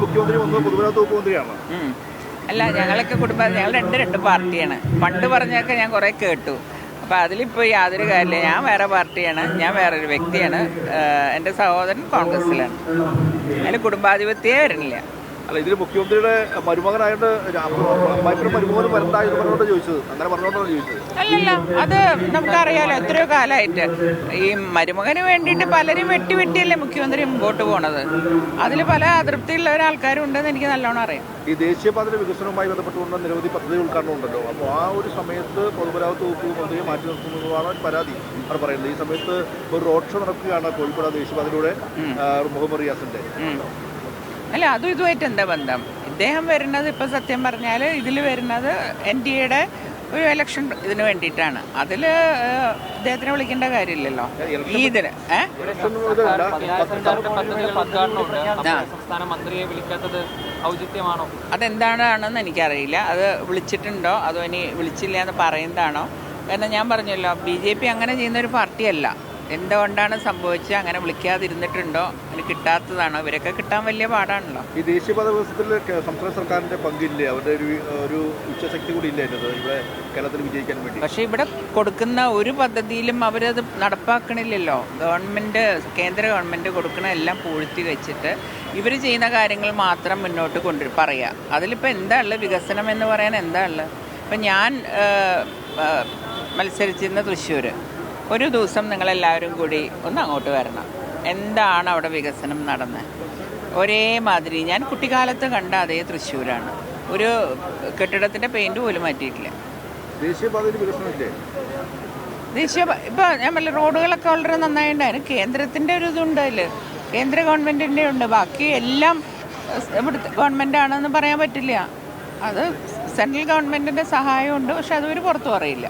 മുഖ്യമന്ത്രി ഒന്ന് പൊതുമരാമത്ത് വകുപ്പ് മന്ത്രിയാണ്. അല്ല, ഞങ്ങളൊക്കെ ഞങ്ങൾ രണ്ട് പാർട്ടിയാണ്. പണ്ട് പറഞ്ഞൊക്കെ ഞാൻ കുറേ കേട്ടു. അപ്പോൾ അതിലിപ്പോൾ യാതൊരു കാര്യമില്ല. ഞാൻ വേറെ പാർട്ടിയാണ്, ഞാൻ വേറൊരു വ്യക്തിയാണ്. എൻ്റെ സഹോദരൻ കോൺഗ്രസ്സിലാണ്. അതിൽ കുടുംബാധിപത്യമേ വരുന്നില്ല. അല്ല, ഇതിൽ മുഖ്യമന്ത്രിയുടെ മരുമകനായിട്ട് മരുമകനും വരണ്ടായെന്ന് പറഞ്ഞോണ്ട് ചോദിച്ചത്, അങ്ങനെ പറഞ്ഞോണ്ടാണ് ചോദിച്ചത്. അല്ലല്ല, അത് നമുക്കറിയാലോ. എത്രയോ കാലമായിട്ട് ഈ മരുമകന് വേണ്ടിയിട്ട് പലരും വെട്ടിയല്ലേ മുഖ്യമന്ത്രി മുമ്പോട്ട് പോണത്. അതിൽ പല അതൃപ്തിയുള്ള ആൾക്കാരും ഉണ്ടെന്ന് എനിക്ക് നല്ലോണം അറിയാം. ഈ ദേശീയപാതയുടെ വികസനവുമായി ബന്ധപ്പെട്ടുകൊണ്ട് നിരവധി പദ്ധതി ഉദ്ഘാടനം ഉണ്ടല്ലോ. അപ്പോൾ ആ ഒരു സമയത്ത് പൊതുമരാമത്ത് വകുപ്പ് മന്ത്രിയെ മാറ്റി നിർത്തുന്നതാണ് പരാതി അവർ പറയുന്നത്. ഈ സമയത്ത് ഒരു റോഡ് ഷോ നടക്കുകയാണ് കോഴിക്കോട് ദേശീയപാതയിലൂടെ മുഹമ്മദ് റിയാസിന്റെ. അല്ല, അതും ഇതുമായിട്ട് എന്താ ബന്ധം? ഇദ്ദേഹം വരുന്നത് ഇപ്പം സത്യം പറഞ്ഞാൽ ഇതിൽ വരുന്നത് NDAയുടെ ഒരു ഇലക്ഷൻ ഇതിന് വേണ്ടിയിട്ടാണ്. അതിൽ ഇദ്ദേഹത്തിനെ വിളിക്കേണ്ട കാര്യമില്ലല്ലോ. ഈ ഇതിന് അതെന്താണെന്ന് എനിക്കറിയില്ല. അത് വിളിച്ചിട്ടുണ്ടോ അതോ ഇനി വിളിച്ചില്ല എന്ന് പറയുന്നതാണോ? കാരണം ഞാൻ പറഞ്ഞല്ലോ, BJP അങ്ങനെ ചെയ്യുന്ന ഒരു പാർട്ടിയല്ല. എന്തുകൊണ്ടാണ് സംഭവിച്ചത്? അങ്ങനെ വിളിക്കാതിരുന്നിട്ടുണ്ടോ? അതിന് കിട്ടാത്തതാണോ? ഇവരൊക്കെ കിട്ടാൻ വലിയ പാടാണല്ലോ. ഈ ദേശീയപാത വികസനത്തിൽ സംസ്ഥാന സർക്കാരിന്റെ പങ്കില്ലേ? അവരുടെ ഒരു ഉച്ചശക്തി കൂടി ഇല്ലേ ഇവിടെ കേരളത്തിൽ വിജയിക്കാൻ വേണ്ടി? പക്ഷേ ഇവിടെ കൊടുക്കുന്ന ഒരു പദ്ധതിയിലും അവരത് നടപ്പാക്കണില്ലല്ലോ. കേന്ദ്ര ഗവൺമെൻറ് കൊടുക്കുന്ന എല്ലാം പൂഴ്ത്തി വെച്ചിട്ട് ഇവർ ചെയ്യുന്ന കാര്യങ്ങൾ മാത്രം മുന്നോട്ട് പറയുക. അതിലിപ്പോൾ എന്താ ഉള്ളത്? വികസനം എന്ന് പറയാൻ എന്താ ഉള്ളത്? ഇപ്പം ഞാൻ മത്സരിച്ചിരുന്ന തൃശ്ശൂർ, ഒരു ദിവസം നിങ്ങളെല്ലാവരും കൂടി ഒന്ന് അങ്ങോട്ട് വരണം. എന്താണ് അവിടെ വികസനം നടന്നത്? ഒരേ മാതിരി ഞാൻ കുട്ടിക്കാലത്ത് കണ്ട അതേ തൃശ്ശൂരാണ്. ഒരു കെട്ടിടത്തിൻ്റെ പെയിൻറ്റ് പോലും മാറ്റിയിട്ടില്ല. ഇപ്പോൾ ഞാൻ പറഞ്ഞ റോഡുകളൊക്കെ വളരെ നന്നായിട്ടുണ്ടായിരുന്നു. കേന്ദ്രത്തിൻ്റെ ഒരു ഇതുണ്ട്, അതിൽ കേന്ദ്ര ഗവൺമെൻറ്റിൻ്റെ ഉണ്ട്. ബാക്കി എല്ലാം ഇവിടുത്തെ ഗവൺമെൻറ്റാണെന്ന് പറയാൻ പറ്റില്ല. അത് സെൻട്രൽ ഗവൺമെൻറ്റിൻ്റെ സഹായമുണ്ട്. പക്ഷെ അത് പുറത്തു പറയില്ല.